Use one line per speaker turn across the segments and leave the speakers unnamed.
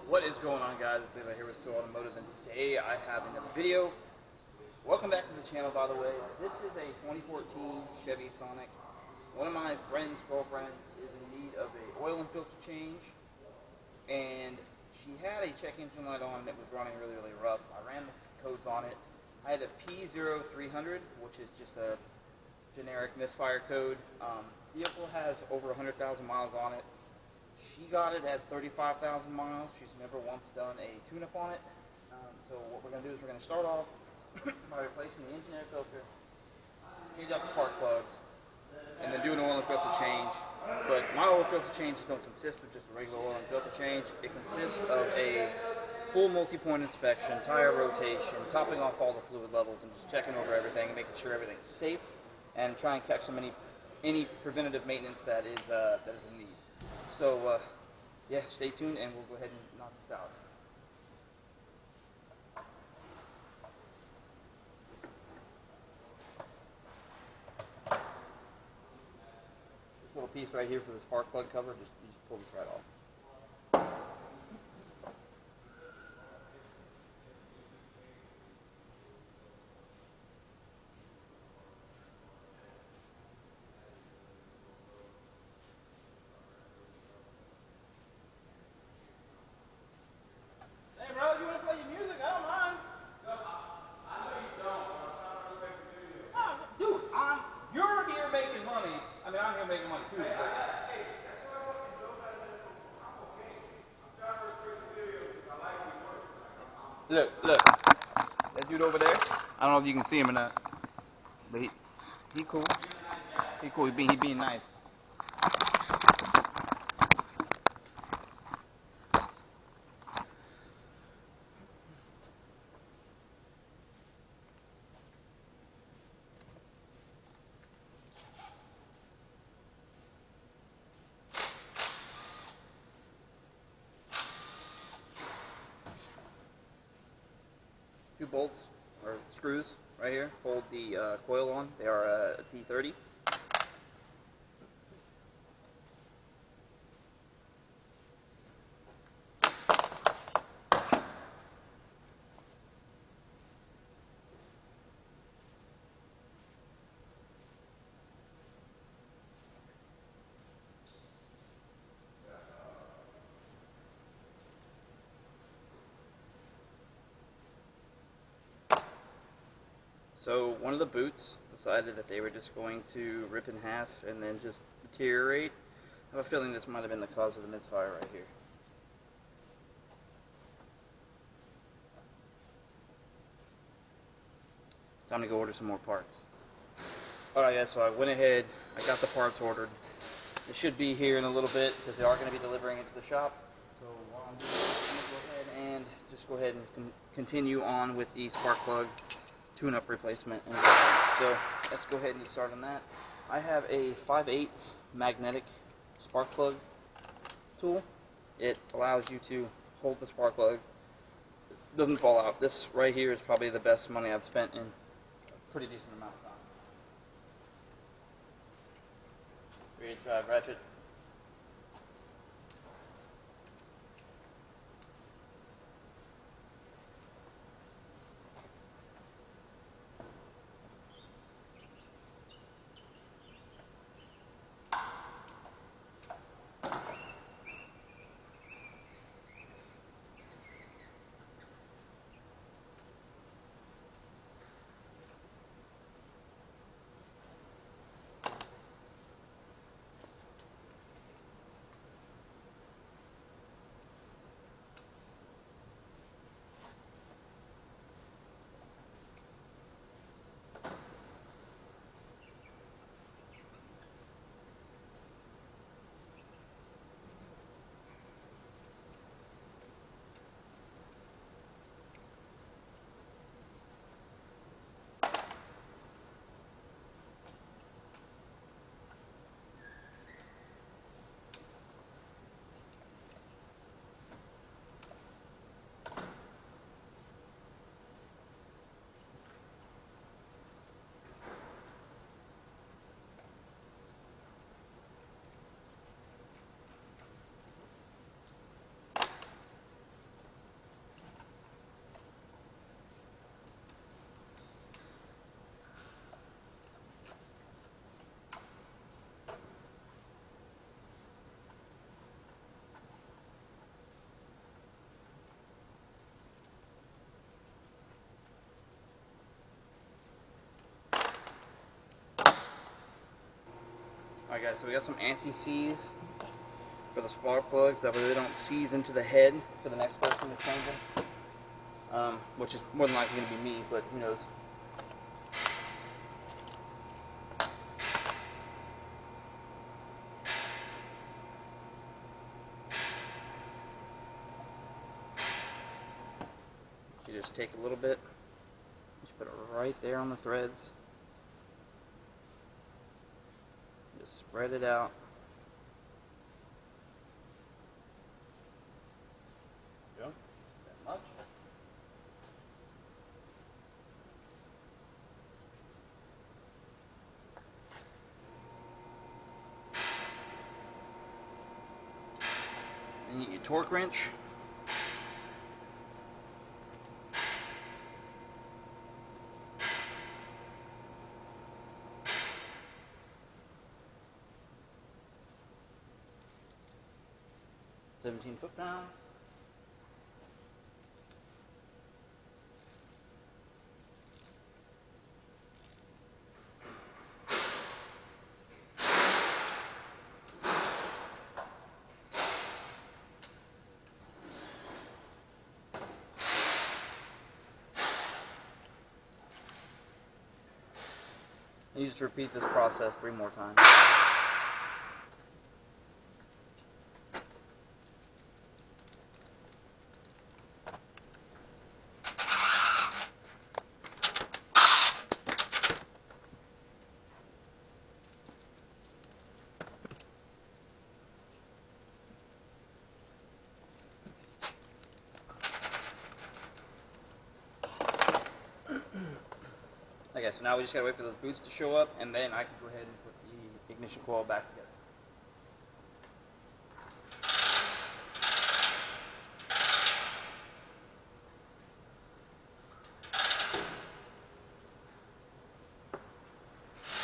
What is going on, guys? It's Levi here with So Automotive, and today I have another video. Welcome back to the channel, by the way. This is a 2014 Chevy Sonic. One of my friend's girlfriends is in need of an oil and filter change, and she had a check engine light on that was running really rough. I ran the codes on it. I had a P0300, which is just a generic misfire code. Vehicle has over 100,000 miles on it. She got it at 35,000 miles. She's never once done a tune-up on it. So what we're going to do is we're going to start off by replacing the engine air filter, change out the spark plugs, and then do an oil and filter change. But my oil and filter changes don't consist of just a regular oil and filter change. It consists of a full multi-point inspection, tire rotation, topping off all the fluid levels, and just checking over everything and making sure everything's safe, and try and catch any preventative maintenance that is in need. So, yeah, stay tuned and we'll go ahead and knock this out. This little piece right here for the spark plug cover, you just pull this right off. I mean, I'm here making money too. Hey, that's what I want you to know. I'm okay. I'm trying to respect the video because I like your work. Look. That dude over there, I don't know if you can see him or not, but he cool. He cool. He being nice. Two bolts or screws right here hold the coil on. They are a T30. So one of the boots decided that they were just going to rip in half and then just deteriorate. I have a feeling this might have been the cause of the misfire right here. Time to go order some more parts. Alright guys, so I went ahead, I got the parts ordered. It should be here in a little bit because they are going to be delivering it to the shop. So while I'm doing that, I'm going to go ahead and just go ahead and continue on with the spark plug tune-up replacement. So let's go ahead and get started on that. I have a 5/8 magnetic spark plug tool. It allows you to hold the spark plug. It doesn't fall out. This right here is probably the best money I've spent in a pretty decent amount of time. Ready to drive ratchet. Alright guys, so we got some anti-seize for the spark plugs, that way they don't seize into the head for the next person to change them. Which is more than likely going to be me, but who knows. You just take a little bit, just put it right there on the threads. Just spread it out. Yep. That much. And you get your torque wrench. Seventeen foot-pounds. And you just repeat this process 3 more times. Okay, so now we just gotta wait for those boots to show up, and then I can go ahead and put the ignition coil back together.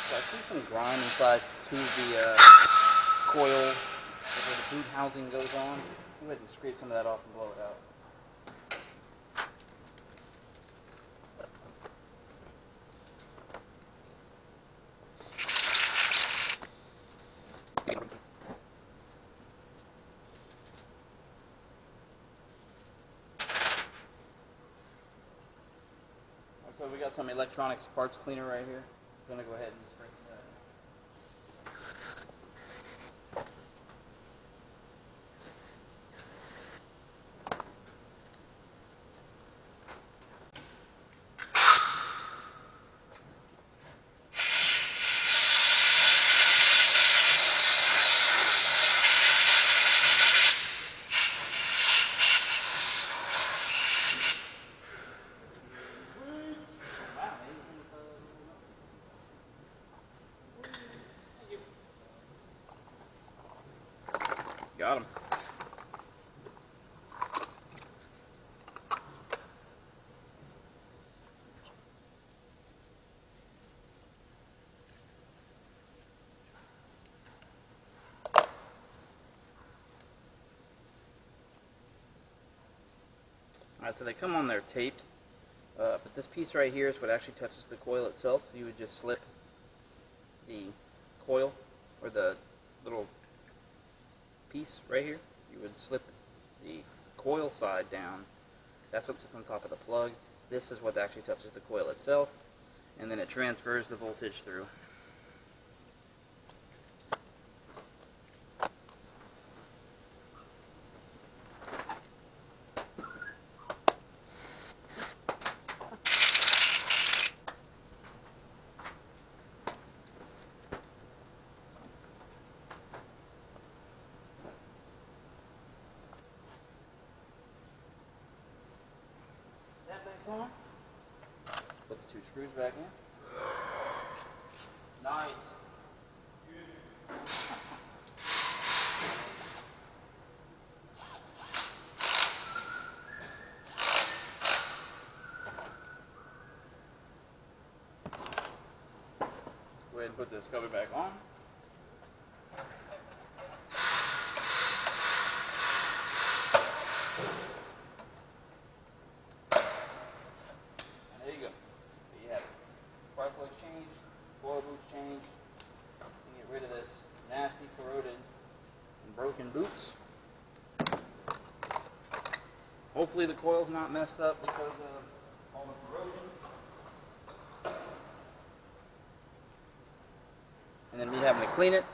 So I see some grime inside to the coil where the boot housing goes on. Go ahead and scrape some of that off and blow it out. So we got some electronics parts cleaner right here. I'm gonna go ahead and spray that. Got him. Alright, so they come on there taped, but this piece right here is what actually touches the coil itself, so you would just slip the coil, or the little piece right here, you would slip the coil side down. That's what sits on top of the plug. This is what actually touches the coil itself, and then it transfers the voltage through. On. Put the 2 screws back in. Nice. Go ahead and put this cover back on. Hopefully the coil's not messed up because of all the corrosion. And then me having to clean it.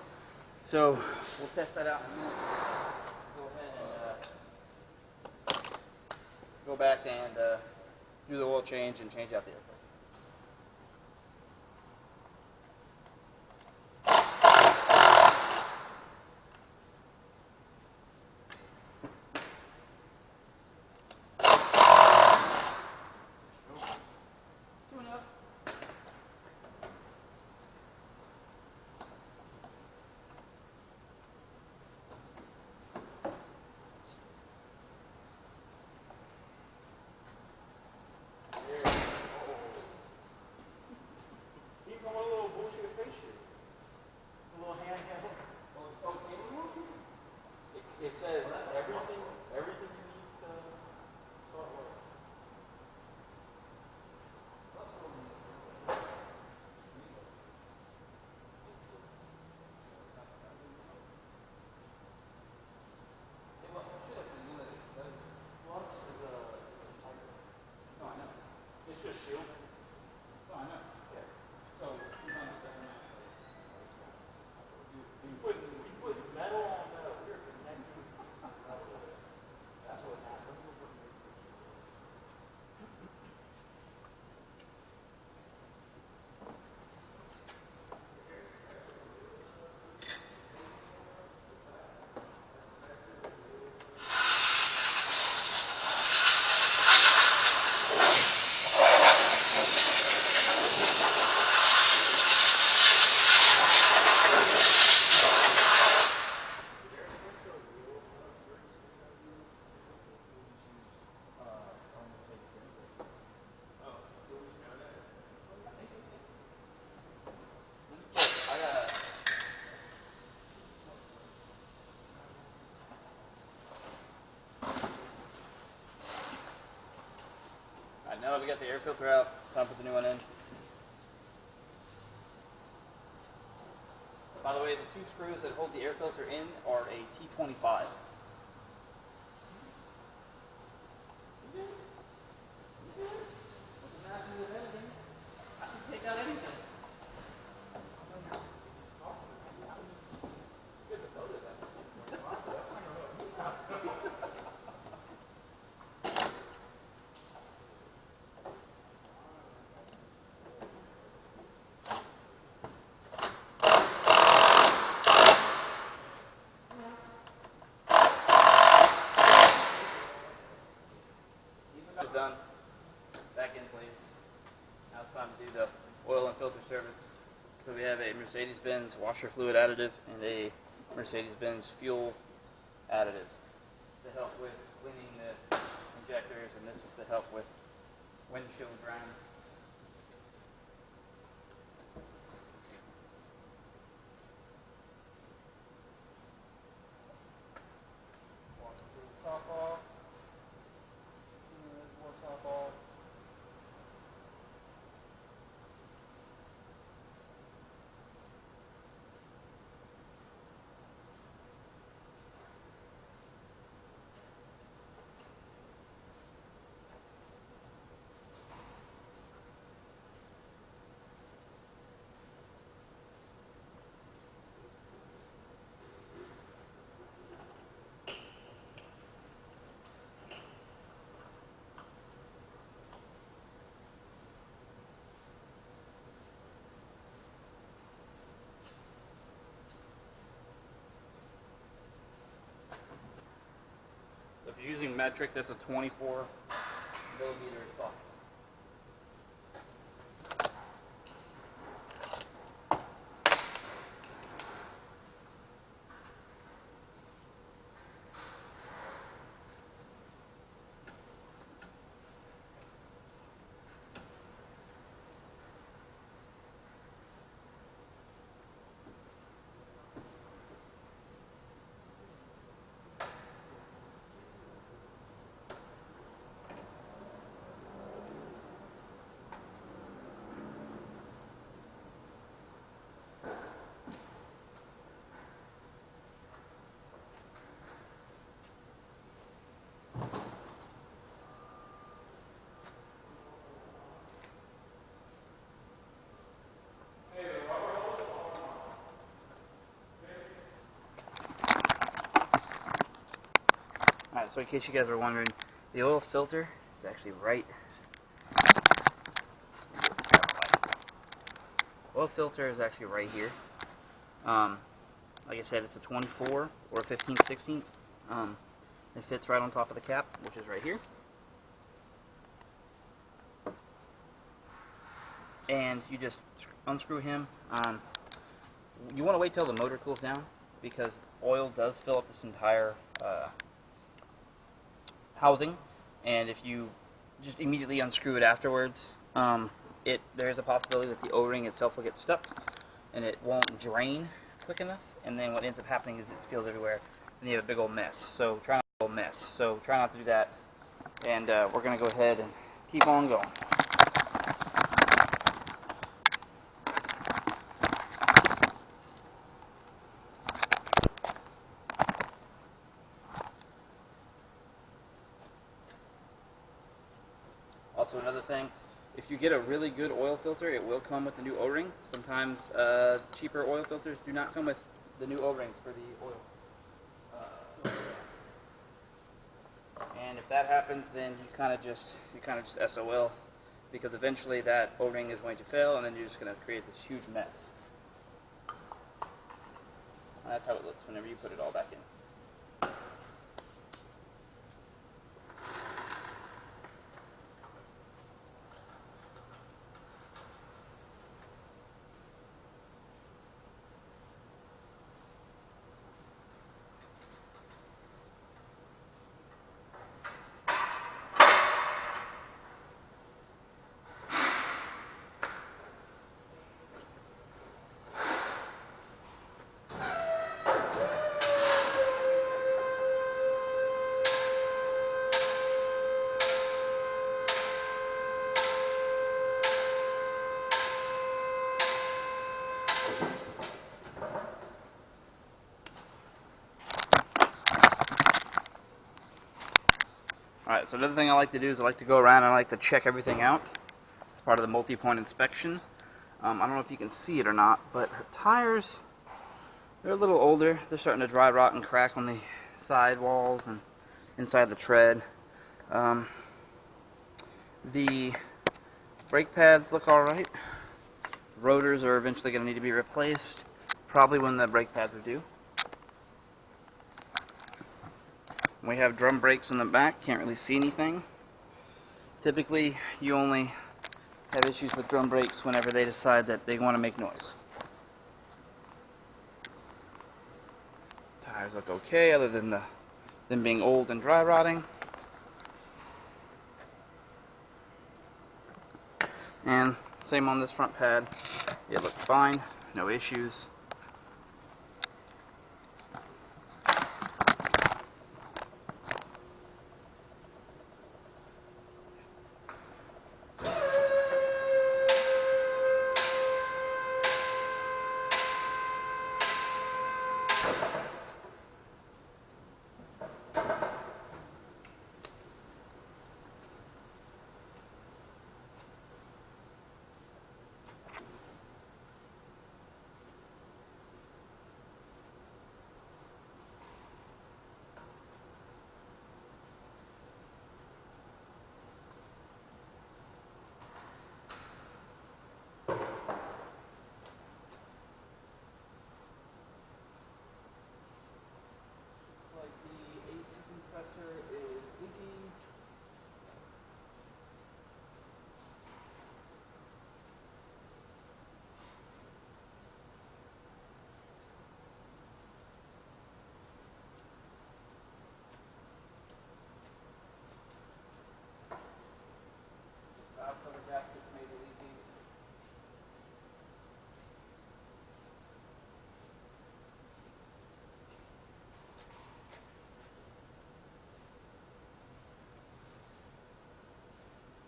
So we'll test that out in a minute. Go ahead and go back and do the oil change and change out the air filter. It says everything you need to start working. It's just shield. Oh, I know. Yeah. So you put metal on metal here connecting. That's what happened. Now that we got the air filter out, time to put the new one in. By the way, the two screws that hold the air filter in are a T25. I can take out anything. Done. Back in place. Now it's time to do the oil and filter service. So we have a Mercedes-Benz washer fluid additive and a Mercedes-Benz fuel additive to help with cleaning the injectors, and this is to help with windshield grime. Wash the top off. If you're using metric, that's a 24 millimeter socket. Alright, so in case you guys are wondering, the oil filter is actually right. Oil filter is actually right here. Like I said, it's a 24 or a 15/16. It fits right on top of the cap, which is right here. And you just unscrew him. You want to wait till the motor cools down, because oil does fill up this entire housing, and if you just immediately unscrew it afterwards, there's a possibility that the O-ring itself will get stuck and it won't drain quick enough, and then what ends up happening is it spills everywhere and you have a big old mess. So try not to do that, and we're going to go ahead and keep on going. Also, another thing, if you get a really good oil filter, it will come with the new O-ring. Sometimes cheaper oil filters do not come with the new O-rings for the oil. And if that happens, then you kind of just SOL, because eventually that O-ring is going to fail, and then you're just going to create this huge mess. And that's how it looks whenever you put it all back in. Alright, so another thing I like to do is I like to go around and I like to check everything out. It's part of the multi-point inspection. I don't know if you can see it or not, but her tires, they're a little older. They're starting to dry rot and crack on the side walls and inside the tread. The brake pads look alright. Rotors are eventually going to need to be replaced, probably when the brake pads are due. We have drum brakes in the back, can't really see anything. Typically, you only have issues with drum brakes whenever they decide that they want to make noise. Tires look okay, other than them being old and dry rotting. And same on this front pad. It looks fine, no issues. Is leaking. Valve cover gaskets may be leaking.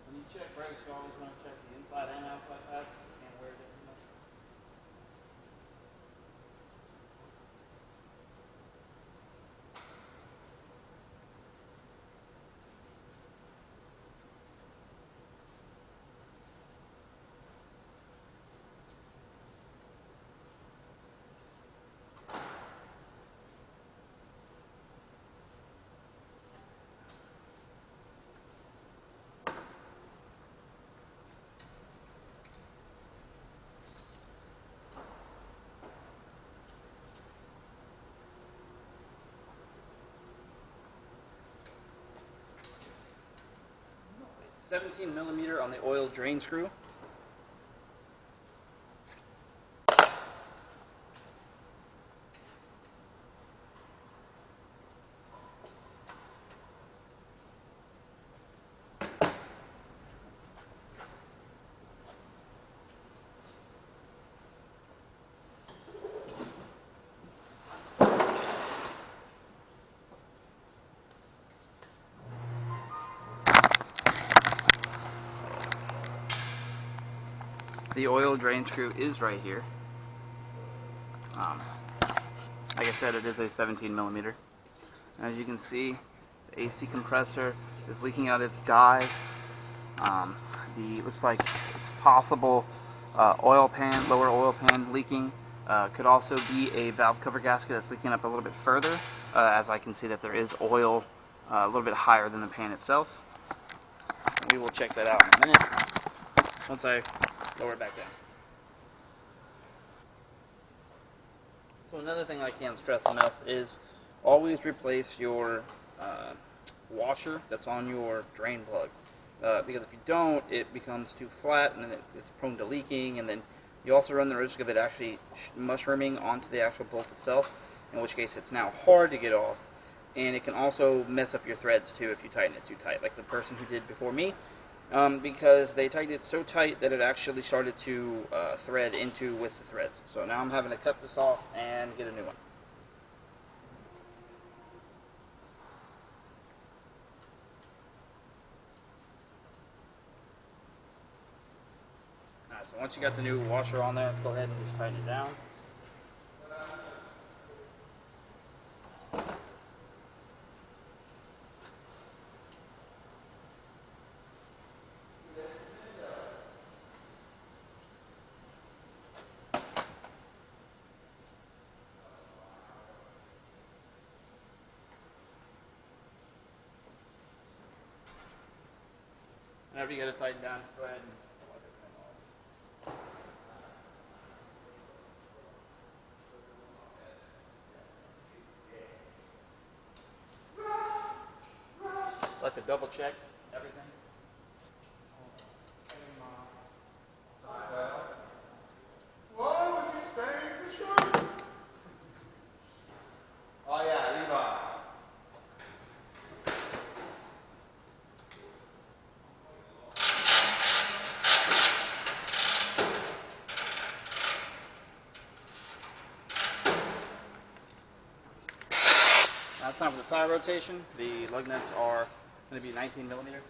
When you check brakes, you always want to check the inside and outside pads and wear differently. 17mm on the oil drain screw. The oil drain screw is right here. Like I said, it is a 17mm. As you can see, the AC compressor is leaking out its dye. Looks like it's possible oil pan, lower oil pan leaking. Could also be a valve cover gasket that's leaking up a little bit further, as I can see that there is oil a little bit higher than the pan itself. We will check that out in a minute once I lower it back down. So another thing I can't stress enough is always replace your washer that's on your drain plug. Because if you don't, it becomes too flat and then it's prone to leaking, and then you also run the risk of it actually mushrooming onto the actual bolt itself, in which case it's now hard to get off, and it can also mess up your threads too if you tighten it too tight, like the person who did before me, because they tightened it so tight that it actually started to thread into with the threads. So now I'm having to cut this off and get a new one. Alright, so once you got the new washer on there, go ahead and just tighten it down. Whenever you get it tightened down, go ahead and plug it in. Like to double check everything.
Why would you stay for sure?
Oh yeah, Levi. Now it's time for the tire rotation. The lug nuts are going to be 19mm.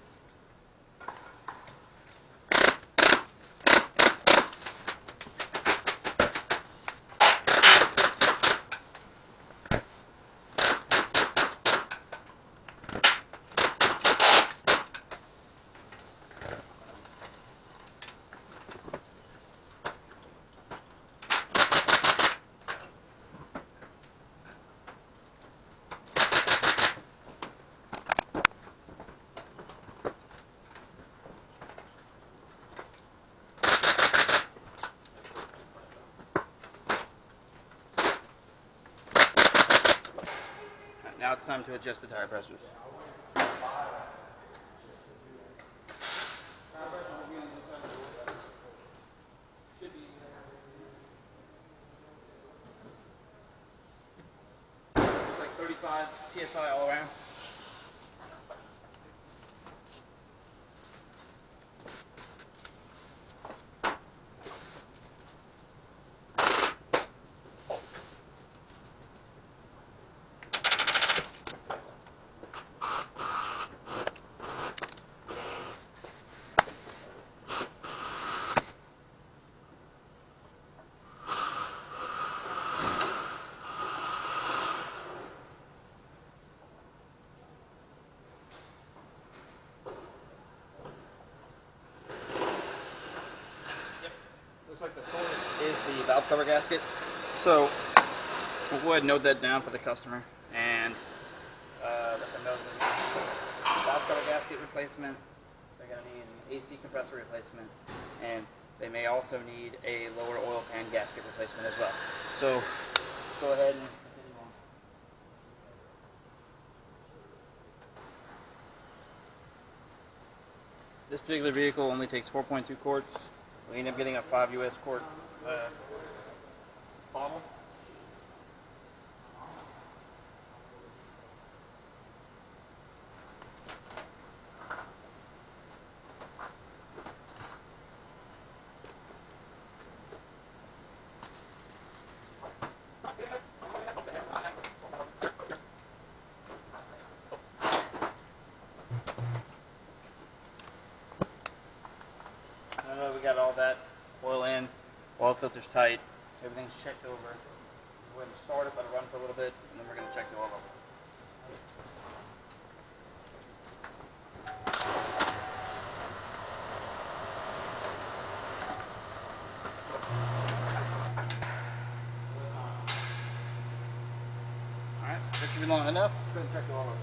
Now it's time to adjust the tire pressures. It's like 35 PSI all around. Looks like the source is the valve cover gasket. So we'll go ahead and note that down for the customer and let them know that valve cover gasket replacement. They're going to need an AC compressor replacement, and they may also need a lower oil pan gasket replacement as well. So go ahead and continue on. This particular vehicle only takes 4.2 quarts. We end up getting a 5 US quart bottle. We got all that oil in, oil filter's tight, everything's checked over. Go ahead and start it, let it run for a little bit, and then we're going to check the oil level. Alright, that should be long enough. Let's go ahead and check the oil level.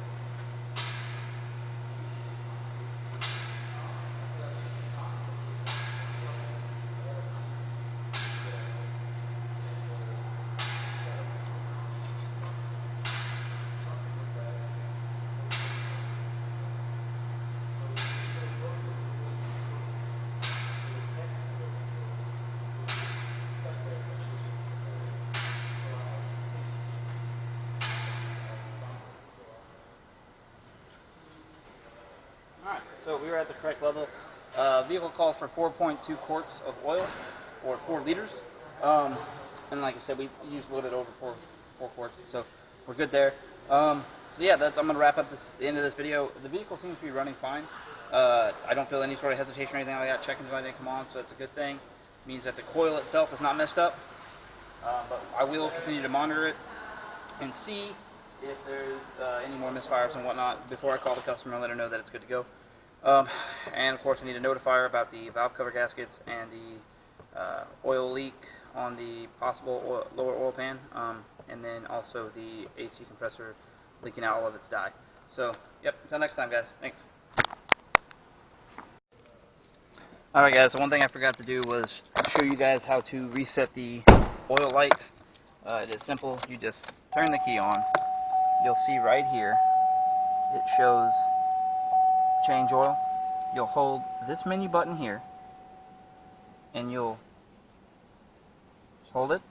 Alright, so we were at the correct level. Vehicle calls for 4.2 quarts of oil, or 4 liters. And like I said, we used a little bit over 4 quarts, so we're good there. So yeah, I'm going to wrap up the end of this video. The vehicle seems to be running fine. I don't feel any sort of hesitation or anything like that. Check-engine light didn't come on, so that's a good thing. It means that the coil itself is not messed up. But I will continue to monitor it and see if there's any more misfires and whatnot before I call the customer and let her know that it's good to go. And of course I need to notify her about the valve cover gaskets and the oil leak on the possible lower oil pan, and then also the AC compressor leaking out all of its dye. So yep, until next time guys, thanks. Alright guys, so one thing I forgot to do was show you guys how to reset the oil light. It is simple. You just turn the key on. You'll see right here it shows change oil. You'll hold this menu button here and you'll just hold it.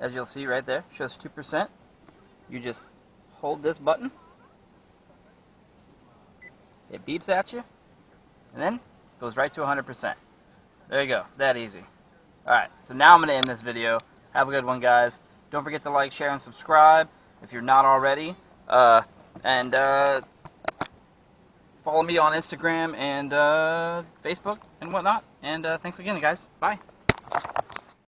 As you'll see right there, shows 2%. You just hold this button. It beeps at you, and then goes right to 100%. There you go, that easy. Alright, so now I'm going to end this video. Have a good one, guys. Don't forget to like, share, and subscribe if you're not already. And follow me on Instagram and Facebook and whatnot. And thanks again, guys. Bye.